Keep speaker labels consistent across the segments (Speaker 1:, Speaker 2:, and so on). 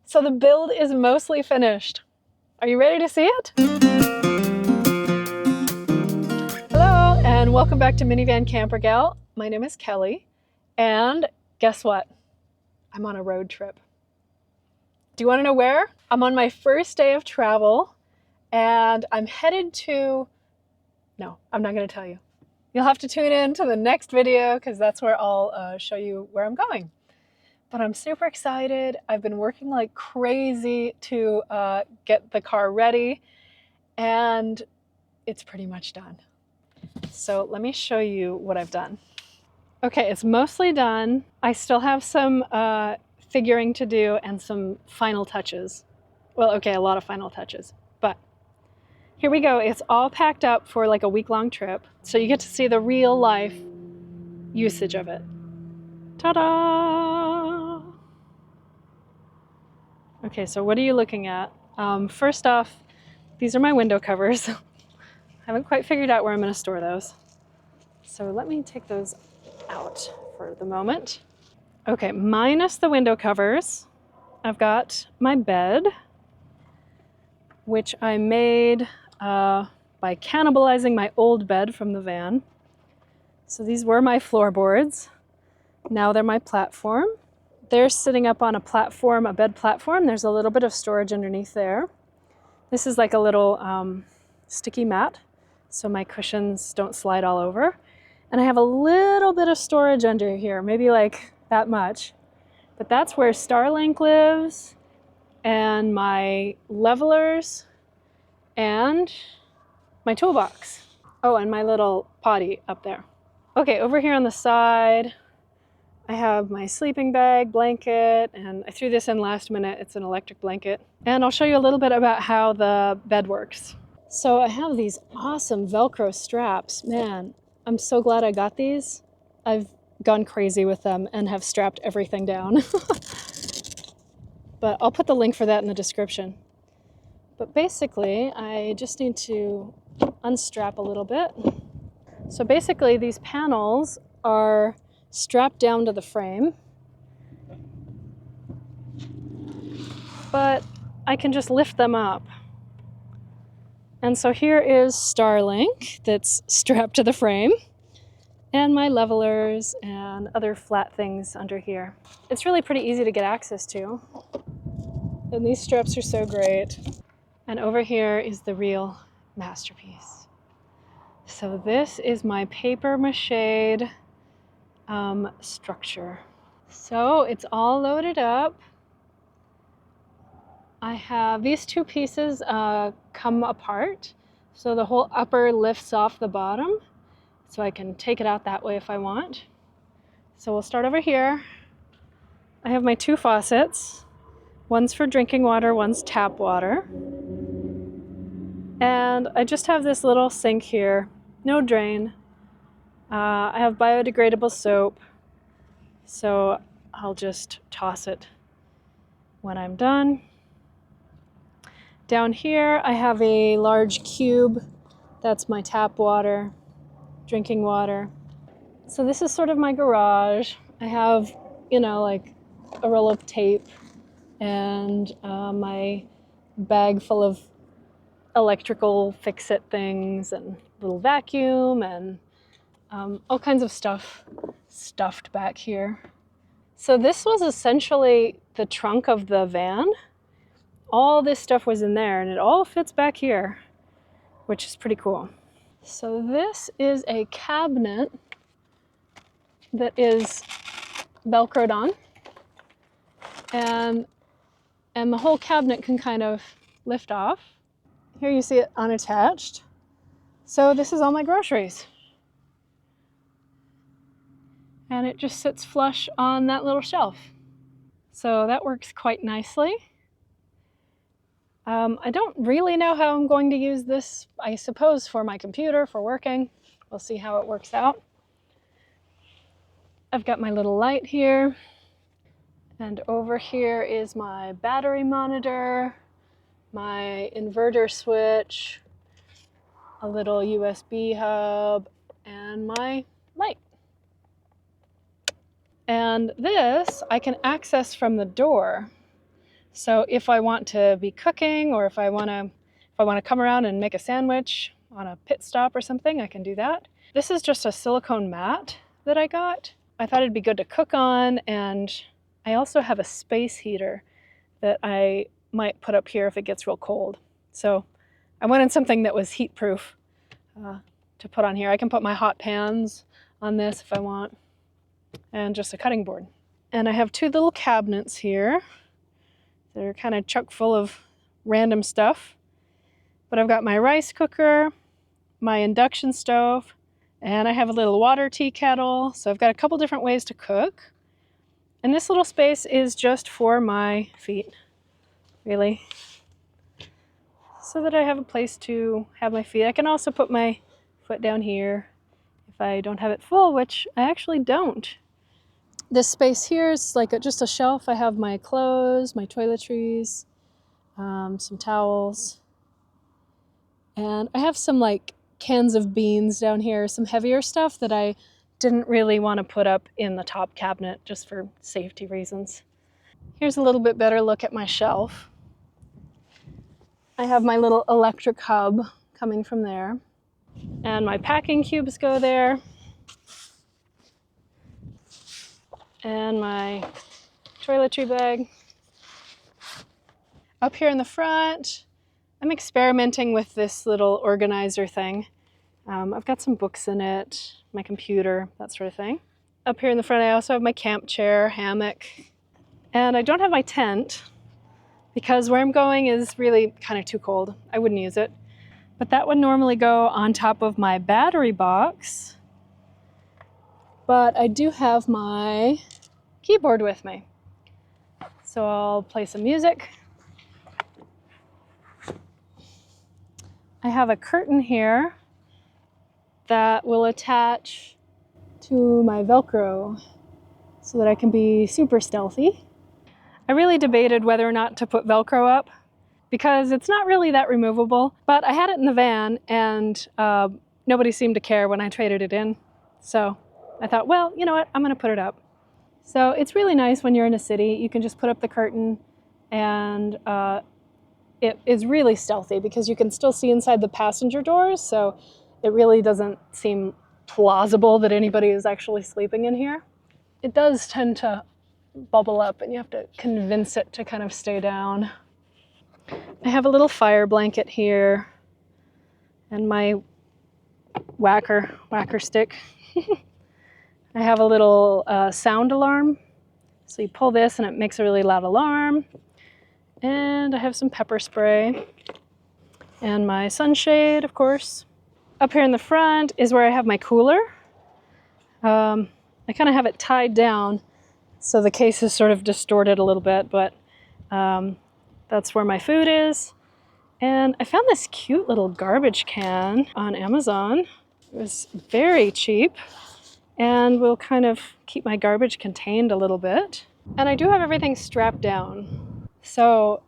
Speaker 1: So the build is mostly finished. Are you ready to see it? Hello, and welcome back to Minivan Camper Gal. My name is Kelly, and guess what? I'm on a road trip. Do you want to know where? I'm on my first day of travel, and I'm headed to... No, I'm not going to tell you. You'll have to tune in to the next video because that's where I'll show you where I'm going. But I'm super excited. I've been working like crazy to get the car ready, and it's pretty much done. So let me show you what I've done. Okay, it's mostly done. I still have some figuring to do and some final touches. Well, okay, a lot of final touches, but here we go. It's all packed up for like a week-long trip, so you get to see the real life usage of it. Ta-da! Okay, so what are you looking at? First off, these are my window covers. I haven't quite figured out where I'm going to store those. So let me take those out for the moment. Okay, minus the window covers, I've got my bed, which I made by cannibalizing my old bed from the van. So these were my floorboards. Now they're my platform. They're sitting up on a platform, a bed platform. There's a little bit of storage underneath there. This is like a little sticky mat, so my cushions don't slide all over. And I have a little bit of storage under here, maybe like that much. But that's where Starlink lives, and my levelers, and my toolbox. Oh, and my little potty up there. Okay, over here on the side, I have my sleeping bag, blanket, and I threw this in last minute. It's an electric blanket. And I'll show you a little bit about how the bed works. So I have these awesome Velcro straps. Man, I'm so glad I got these. I've gone crazy with them and have strapped everything down. But I'll put the link for that in the description. But basically, I just need to unstrap a little bit. So basically, these panels are strapped down to the frame, but I can just lift them up. And so here is Starlink that's strapped to the frame, and my levelers and other flat things under here. It's really pretty easy to get access to, and these straps are so great. And over here is the real masterpiece. So this is my paper mache structure. So it's all loaded up. I have these two pieces come apart, so the whole upper lifts off the bottom, so I can take it out that way if I want. So we'll start over here. I have my two faucets. One's for drinking water, one's tap water. And I just have this little sink here, no drain. I have biodegradable soap, so I'll just toss it when I'm done. Down here, I have a large cube. That's my tap water, drinking water. So this is sort of my garage. I have, you know, like a roll of tape and my bag full of electrical fix-it things and little vacuum and all kinds of stuff stuffed back here. So this was essentially the trunk of the van. All this stuff was in there, and it all fits back here, which is pretty cool. So this is a cabinet that is Velcroed on, and the whole cabinet can kind of lift off. Here you see it unattached. So this is all my groceries. And it just sits flush on that little shelf. So that works quite nicely. I don't really know how I'm going to use this, I suppose for my computer, for working. We'll see how it works out. I've got my little light here. And over here is my battery monitor, my inverter switch, a little USB hub, and my light. And this I can access from the door. So if I want to be cooking, or if I want to come around and make a sandwich on a pit stop or something, I can do that. This is just a silicone mat that I got. I thought it'd be good to cook on, and I also have a space heater that I might put up here if it gets real cold. So I wanted something that was heat proof to put on here. I can put my hot pans on this if I want, and just a cutting board. And I have two little cabinets here that are kind of chock full of random stuff. But I've got my rice cooker, my induction stove, and I have a little water tea kettle. So I've got a couple different ways to cook. And this little space is just for my feet, really. So that I have a place to have my feet. I can also put my foot down here if I don't have it full, which I actually don't. This space here is like just a shelf. I have my clothes, my toiletries, some towels, and I have some like cans of beans down here, some heavier stuff that I didn't really want to put up in the top cabinet just for safety reasons. Here's a little bit better look at my shelf. I have my little electric hub coming from there, and my packing cubes go there, and my toiletry bag. Up here in the front, I'm experimenting with this little organizer thing. I've got some books in it, my computer, that sort of thing. Up here in the front, I also have my camp chair, hammock, and I don't have my tent because where I'm going is really kind of too cold. I wouldn't use it. But that would normally go on top of my battery box. But I do have my keyboard with me. So I'll play some music. I have a curtain here that will attach to my Velcro so that I can be super stealthy. I really debated whether or not to put Velcro up because it's not really that removable, but I had it in the van and nobody seemed to care when I traded it in. So I thought, well, you know what, I'm gonna put it up. So it's really nice when you're in a city, you can just put up the curtain, and it is really stealthy because you can still see inside the passenger doors, so it really doesn't seem plausible that anybody is actually sleeping in here. It does tend to bubble up and you have to convince it to kind of stay down. I have a little fire blanket here and my whacker stick. I have a little sound alarm. So you pull this and it makes a really loud alarm. And I have some pepper spray and my sunshade, of course. Up here in the front is where I have my cooler. I kind of have it tied down, so the case is sort of distorted a little bit, but that's where my food is. And I found this cute little garbage can on Amazon. It was very cheap and will kind of keep my garbage contained a little bit. And I do have everything strapped down. So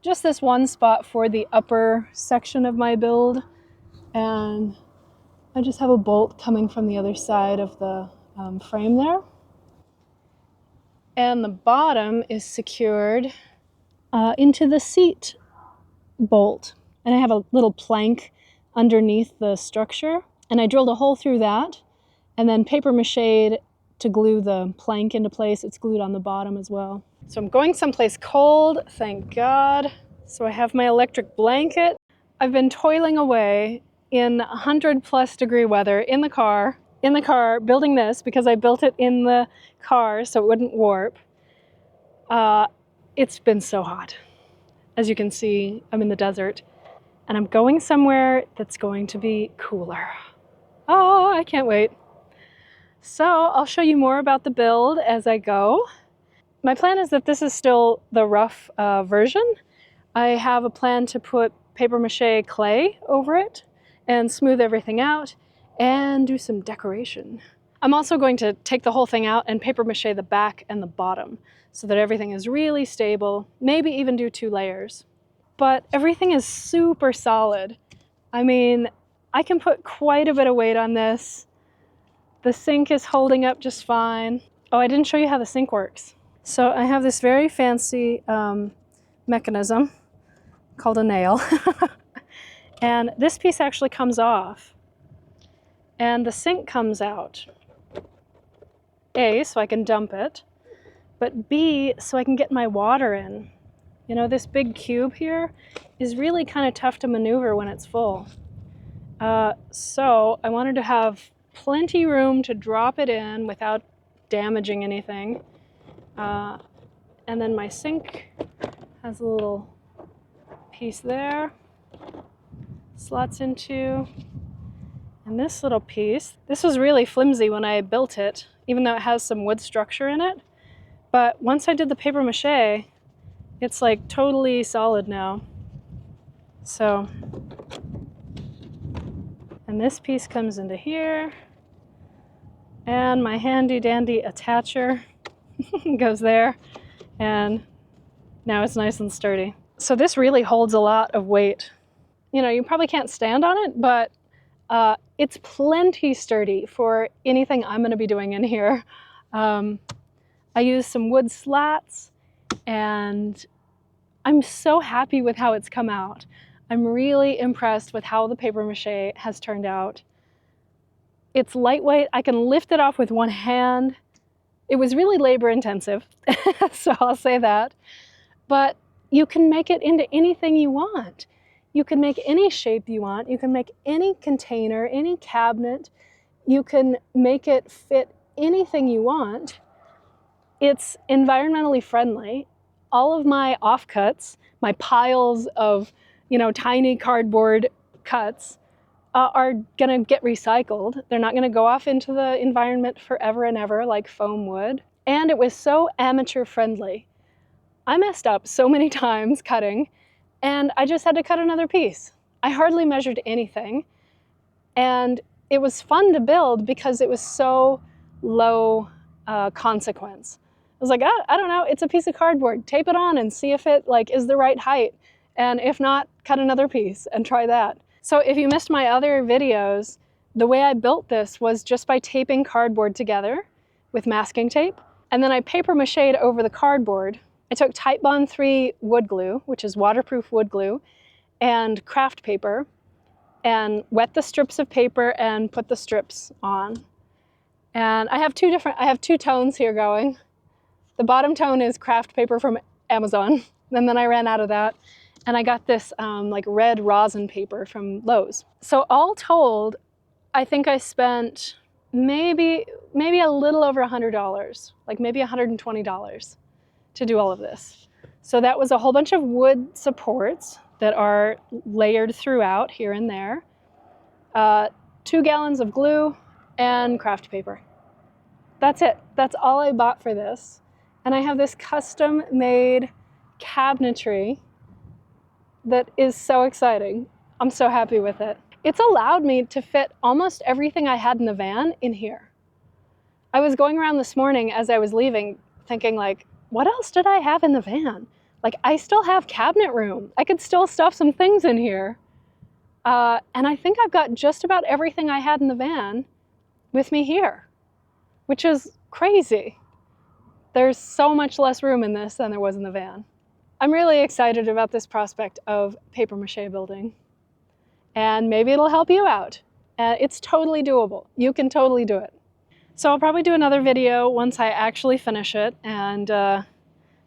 Speaker 1: just this one spot for the upper section of my build, and I just have a bolt coming from the other side of the frame there. And the bottom is secured into the seat bolt. And I have a little plank underneath the structure, and I drilled a hole through that and then paper mache'd to glue the plank into place. It's glued on the bottom as well. So I'm going someplace cold, thank God. So I have my electric blanket. I've been toiling away in 100+ degree weather in the car building this because I built it in the car so it wouldn't warp. It's been so hot. As you can see, I'm in the desert and I'm going somewhere that's going to be cooler. Oh, I can't wait. So I'll show you more about the build as I go. My plan is that this is still the rough version. I have a plan to put paper mache clay over it and smooth everything out and do some decoration. I'm also going to take the whole thing out and paper mache the back and the bottom so that everything is really stable, maybe even do 2 layers. But everything is super solid. I mean, I can put quite a bit of weight on this. The sink is holding up just fine. Oh, I didn't show you how the sink works. So I have this very fancy mechanism called a nail. And this piece actually comes off. And the sink comes out. A, so I can dump it, but B, so I can get my water in. You know, this big cube here is really kind of tough to maneuver when it's full. So I wanted to have plenty room to drop it in without damaging anything. And then my sink has a little piece there, slots into, and this little piece. This was really flimsy when I built it, even though it has some wood structure in it. But once I did the paper mache, it's like totally solid now. So, and this piece comes into here, and my handy dandy attacher goes there, and now it's nice and sturdy. So this really holds a lot of weight. You know, you probably can't stand on it, but it's plenty sturdy for anything I'm going to be doing in here. I used some wood slats, and I'm so happy with how it's come out. I'm really impressed with how the paper mache has turned out. It's lightweight. I can lift it off with one hand. It was really labor intensive, so I'll say that. But you can make it into anything you want. You can make any shape you want. You can make any container, any cabinet. You can make it fit anything you want. It's environmentally friendly. All of my offcuts, my piles of, you know, tiny cardboard cuts are gonna get recycled. They're not gonna go off into the environment forever and ever like foam would. And it was so amateur friendly. I messed up so many times cutting, and I just had to cut another piece. I hardly measured anything, and it was fun to build because it was so low consequence. I was like, oh, I don't know, it's a piece of cardboard. Tape it on and see if it like is the right height. And if not, cut another piece and try that. So if you missed my other videos, the way I built this was just by taping cardboard together with masking tape. And then I paper mache'd over the cardboard. I took Titebond 3 wood glue, which is waterproof wood glue, and craft paper, and wet the strips of paper and put the strips on. And I have two tones here going. The bottom tone is craft paper from Amazon, and then I ran out of that. And I got this like red rosin paper from Lowe's. So all told, I think I spent maybe a little over $100, like maybe $120 to do all of this. So that was a whole bunch of wood supports that are layered throughout here and there, 2 gallons of glue, and craft paper. That's it. That's all I bought for this. And I have this custom made cabinetry that is so exciting. I'm so happy with it. It's allowed me to fit almost everything I had in the van in here. I was going around this morning as I was leaving thinking like, what else did I have in the van? Like, I still have cabinet room. I could still stuff some things in here. And I think I've got just about everything I had in the van with me here, which is crazy. There's so much less room in this than there was in the van. I'm really excited about this prospect of paper mache building, and maybe it'll help you out. It's totally doable. You can totally do it. So I'll probably do another video once I actually finish it and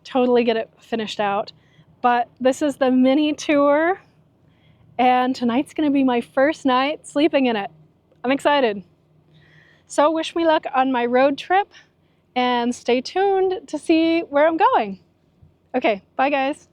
Speaker 1: totally get it finished out. But this is the mini tour, and tonight's gonna be my first night sleeping in it. I'm excited. So wish me luck on my road trip, and stay tuned to see where I'm going. Okay, bye guys.